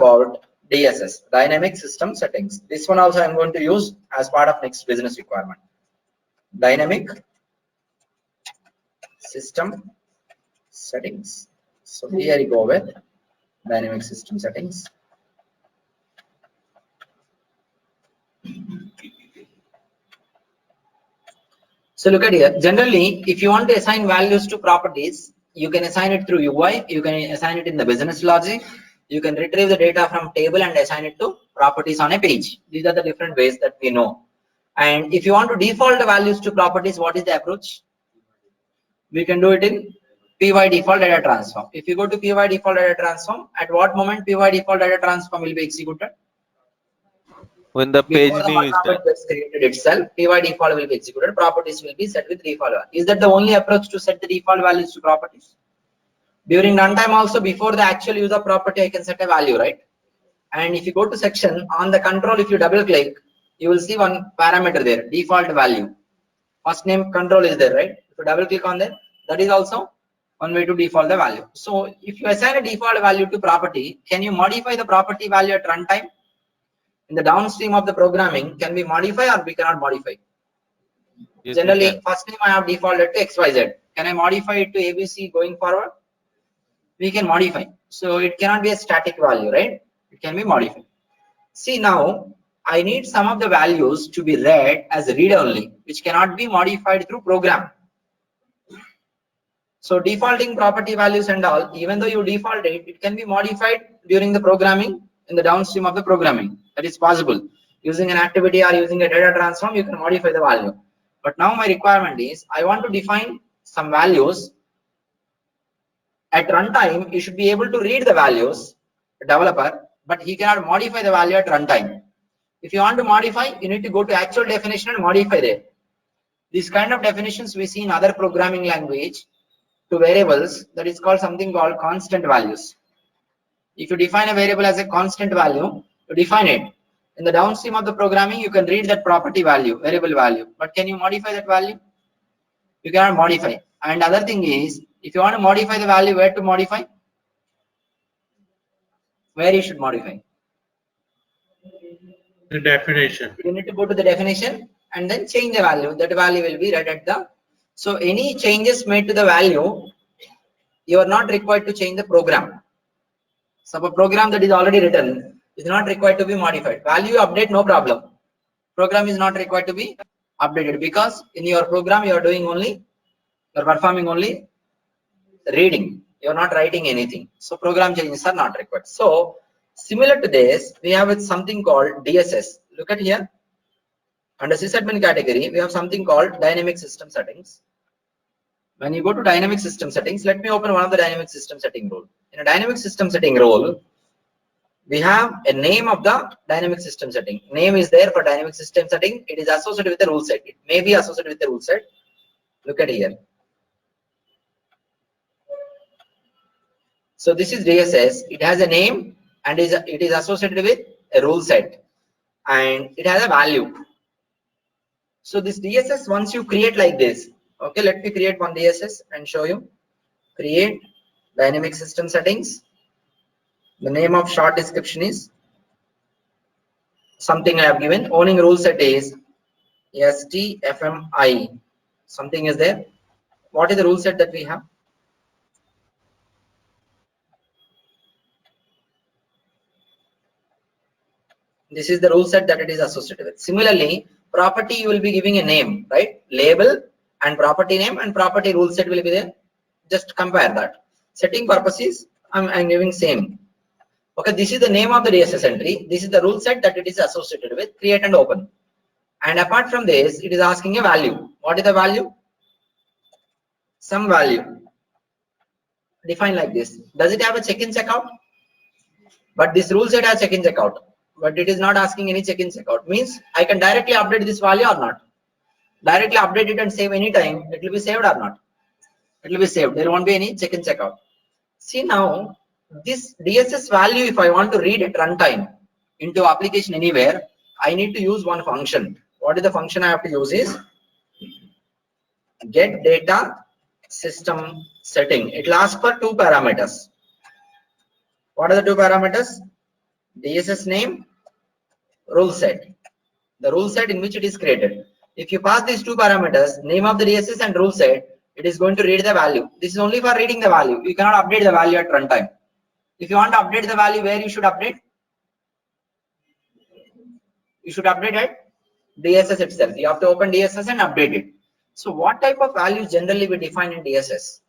called DSS, Dynamic System Settings. This one also I'm going to use as part of next business requirement. Dynamic System Settings. So here you go with Dynamic System Settings. So look at here. Generally, if you want to assign values to properties, you can assign it through UI. You can assign it in the business logic. You can retrieve the data from table and assign it to properties on a page. These are the different ways that we know. And if you want to default the values to properties, what is the approach? We can do it in PY default data transform. If you go to PY default data transform, at what moment PY default data transform will be executed? When the Before page the name is done. gets created itself, PY default will be executed. Properties will be set with default value. Is that the only approach to set the default values to properties? During runtime also, before the actual use of property, I can set a value, right? And if you go to section on the control, if you double click, you will see one parameter there, default value. First name control is there, right? If you double click on that, that is also one way to default the value. So if you assign a default value to property, can you modify the property value at runtime? In the downstream of the programming, can we modify or we cannot modify? Yes, Generally, first name I have defaulted to XYZ. Can I modify it to ABC going forward? We can modify. So it cannot be a static value, right? It can be modified. See now, I need some of the values to be read as read only, which cannot be modified through program. So defaulting property values and all, even though you default it, it can be modified during the programming in the downstream of the programming. That is possible. Using an activity or using a data transform, you can modify the value. But now my requirement is, I want to define some values. At runtime, you should be able to read the values, developer, but he cannot modify the value at runtime. If you want to modify, you need to go to actual definition and modify there. These kind of definitions we see in other programming language to variables, that is called something called constant values. If you define a variable as a constant value, you define it. In the downstream of the programming, you can read that property value, variable value, but can you modify that value? You cannot modify. And other thing is, if you want to modify the value, where to modify? Where you should modify? The definition. You need to go to the definition and then change the value. That value will be read at the. So any changes made to the value, you are not required to change the program. So a program that is already written is not required to be modified. Value update, no problem. Program is not required to be updated because in your program you are doing only, you are performing only reading. You are not writing anything. So program changes are not required. So similar to this, we have something called DSS. Look at here. Under sysadmin category, we have something called dynamic system settings. When you go to dynamic system settings, let me open one of the dynamic system setting role. In a dynamic system setting role, we have a name of the dynamic system setting. Name is there for dynamic system setting. It is associated with the rule set. It may be associated with the rule set. Look at here. So this is DSS. It has a name and it is associated with a rule set and it has a value. So this DSS, once you create like this, okay, let me create one DSS and show you. Create dynamic system settings. The name of short description is something I have given. Owning rule set is STFMI. Something is there. What is the rule set that we have? This is the rule set that it is associated with. Similarly, property you will be giving a name, right? Label and property name and property rule set will be there. Just compare that. Setting purposes, I'm giving same. Okay, this is the name of the DSS entry. This is the rule set that it is associated with. Create and open. And apart from this, it is asking a value. What is the value? Some value. Define like this. Does it have a check-in checkout? But this rule set has check-in checkout. But it is not asking any check-in checkout. Means I can directly update this value or not. Directly update it and save any time. It will be saved or not. It will be saved. There won't be any check-in checkout. See now, this DSS value, if I want to read at runtime into application anywhere, I need to use one function. What is the function I have to use is get data system setting. It will ask for two parameters. What are the two parameters? DSS name, rule set, the rule set in which it is created. If you pass these two parameters, name of the DSS and rule set, it is going to read the value. This is only for reading the value. You cannot update the value at runtime. If you want to update the value, where you should update? You should update at DSS itself. You have to open DSS and update it. So what type of values generally we define in DSS?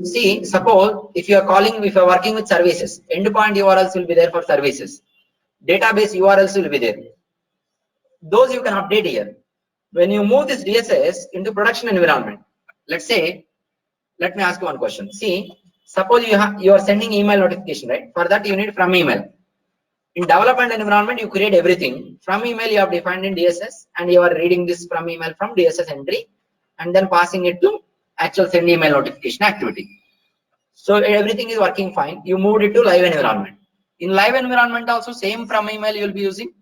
See, suppose if you are working with services, endpoint URLs will be there for services. Database URLs will be there. Those you can update here. When you move this DSS into production environment, let's say, let me ask you one question. See, suppose you are sending email notification, right? For that you need from email. In development environment, you create everything. From email you have defined in DSS, and you are reading this from email from DSS entry, and then passing it to actual send email notification activity. So everything is working fine. You moved it to live environment. In live environment also, same from email you will be using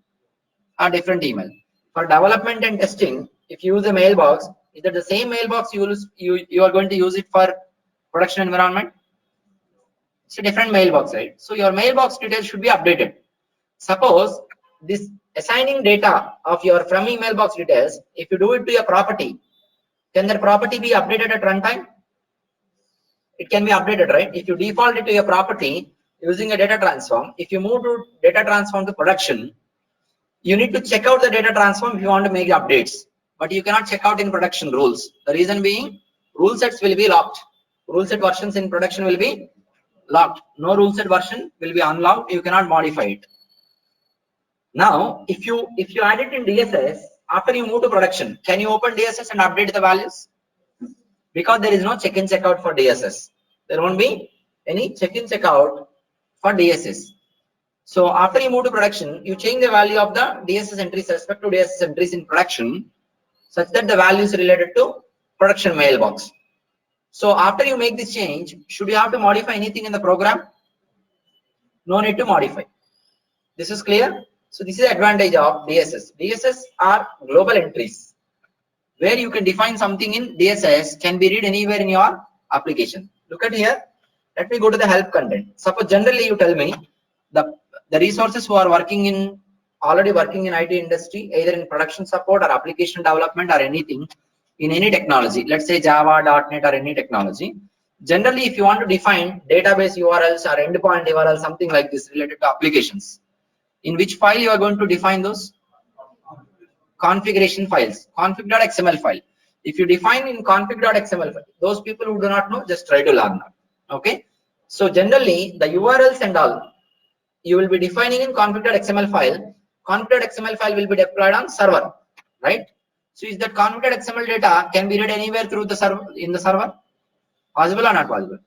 a different email. For development and testing, if you use a mailbox, is that the same mailbox you are going to use it for production environment? It's a different mailbox, right? So your mailbox details should be updated. Suppose this assigning data of your from email box details, if you do it to a property, can that property be updated at runtime? It can be updated, right? If you default it to a property using a data transform, if you move to data transform to production, you need to check out the data transform if you want to make updates, but you cannot check out in production rules. The reason being, rule sets will be locked. Rule set versions in production will be locked. No rule set version will be unlocked. You cannot modify it. Now, if you add it in DSS, after you move to production, can you open DSS and update the values? Because there is no check-in checkout for DSS. There won't be any check-in checkout for DSS. So after you move to production, you change the value of the DSS entries respect to DSS entries in production, such that the value is related to production mailbox. So after you make this change, should you have to modify anything in the program? No need to modify. This is clear? So this is the advantage of DSS. DSS are global entries, where you can define something in DSS can be read anywhere in your application. Look at here. Let me go to the help content. Suppose generally you tell me the resources who are already working in IT industry, either in production support or application development or anything in any technology, let's say Java, .NET or any technology. Generally, if you want to define database URLs or endpoint URL, something like this related to applications, in which file you are going to define those? Configuration files, config.xml file. If you define in config.xml file, those people who do not know, just try to learn that. Okay. So generally the URLs and all you will be defining in config.xml file. Config.xml file will be deployed on server, right? So is that config.xml data can be read anywhere through the server in the server? Possible or not possible?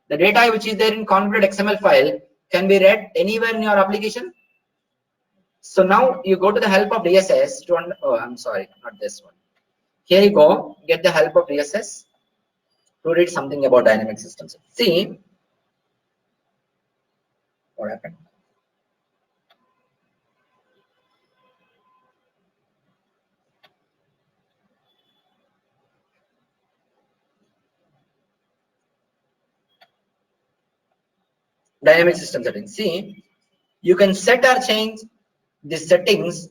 The data which is there in config.xml file can be read anywhere in your application. So now you go to the help of DSS to I'm sorry, not this one. Here you go, get the help of DSS to read something about dynamic systems. See what happened. Dynamic system settings. See, you can set or change the settings,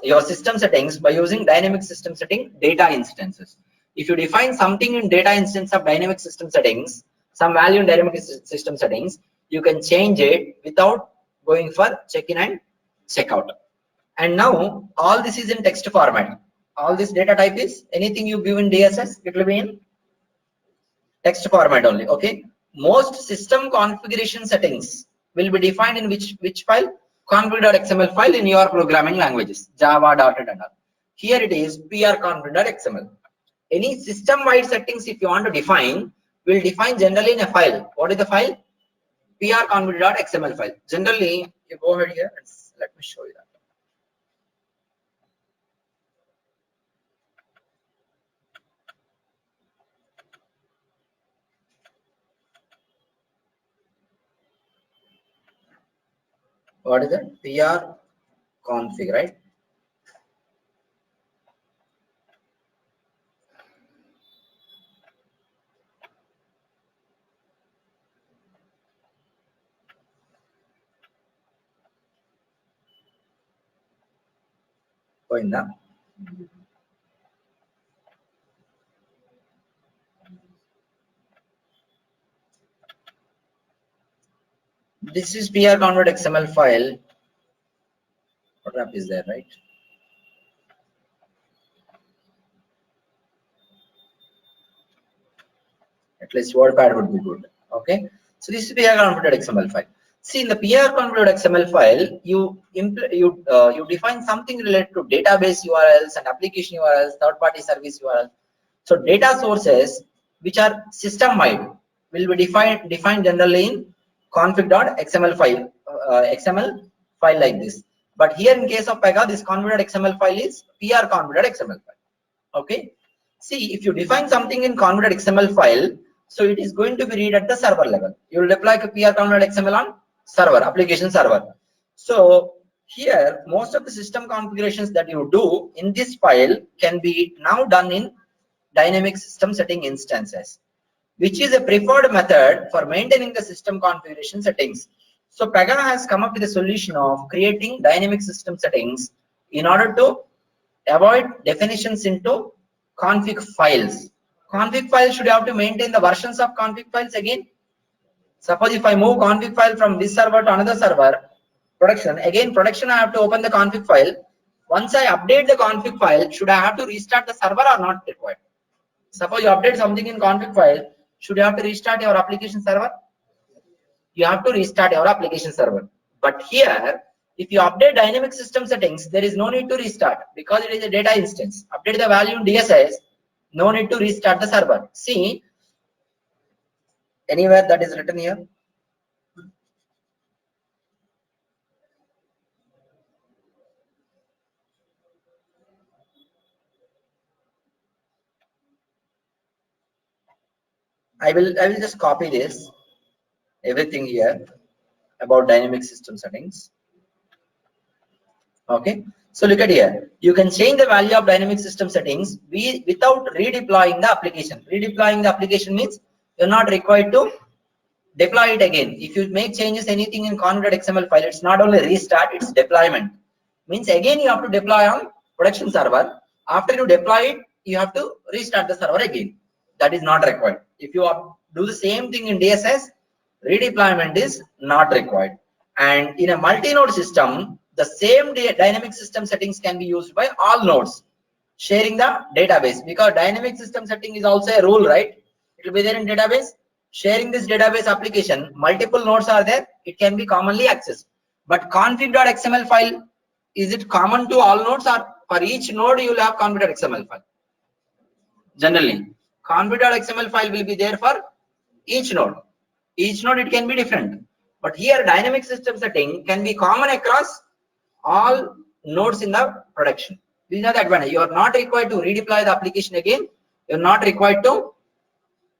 your system settings, by using dynamic system setting data instances. If you define something in data instance of dynamic system settings, some value in dynamic system settings, you can change it without going for check-in and check-out. And now all this is in text format. All this data type is anything you give in DSS, it will be in text format only. Okay. Most system configuration settings will be defined in which file? Config.xml file in your programming languages, Java, .NET and all. Here it is prconfig.xml. Any system-wide settings, if you want to define, will define generally in a file. What is the file? prconfig.xml file. Generally, you go ahead here and let me show you that. What is it? prconfig, right? పోయిందా? This is PR convert XML file. What wrap is there, right? At least WordPad would be good. Okay. So this is PR converted XML file. See, in the PR converted XML file, you define something related to database URLs and application URLs, third-party service URLs. So data sources which are system-wide will be defined generally in config.xml file, XML file like this. But here in case of Pega, this converted XML file is PR converted XML file. Okay. See, if you define something in converted XML file, so it is going to be read at the server level. You will deploy a PR converted XML on server, application server. So here, most of the system configurations that you do in this file can be now done in dynamic system setting instances, which is a preferred method for maintaining the system configuration settings. So Pega has come up with a solution of creating dynamic system settings in order to avoid definitions into config files. Config files should have to maintain the versions of config files again. Suppose if I move config file from this server to another server, production, I have to open the config file. Once I update the config file, should I have to restart the server or not required? Suppose you update something in config file, should you have to restart your application server? You have to restart your application server. But here, if you update dynamic system settings, there is no need to restart because it is a data instance. Update the value in DSS, no need to restart the server. See, anywhere that is written here. I will just copy this, everything here about dynamic system settings. Okay. So look at here. You can change the value of dynamic system settings without redeploying the application. Redeploying the application means you're not required to deploy it again. If you make changes anything in converted XML file, it's not only restart, it's deployment. Means again you have to deploy on production server. After you deploy it, you have to restart the server again. That is not required. If you do the same thing in DSS, redeployment is not required. And in a multi-node system, the same dynamic system settings can be used by all nodes sharing the database, because dynamic system setting is also a rule, right? It will be there in database. Sharing this database application, multiple nodes are there, it can be commonly accessed. But config.xml file, is it common to all nodes, or for each node you will have config.xml file? Generally, config.xml file will be there for each node. Each node it can be different. But here dynamic system setting can be common across all nodes in the production. These are the advantage. You are not required to redeploy the application again. You are not required to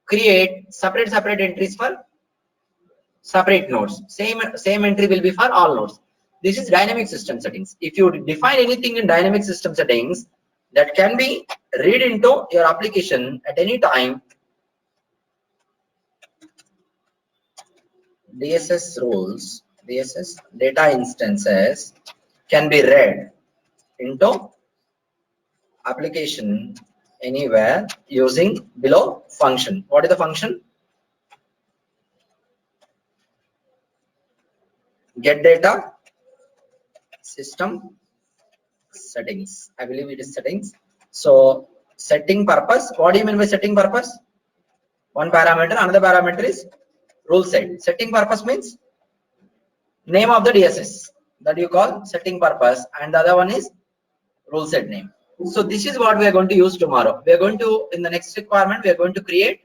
create separate entries for separate nodes. Same entry will be for all nodes. This is dynamic system settings. If you define anything in dynamic system settings, that can be read into your application at any time. DSS rules, DSS data instances can be read into application anywhere using below function. What is the function? Get data system settings. I believe it is settings. So setting purpose. What do you mean by setting purpose? One parameter, another parameter is rule set. Setting purpose means name of the DSS that you call setting purpose, and the other one is rule set name. So this is what we are going to use tomorrow. We are going to, in the next requirement, we are going to create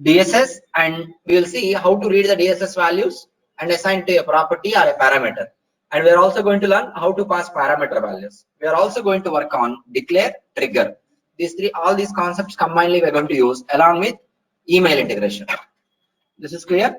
DSS, and we will see how to read the DSS values and assign to a property or a parameter. And we are also going to learn how to pass parameter values. We are also going to work on declare, trigger. All these concepts combinedly we are going to use along with email integration. This is clear?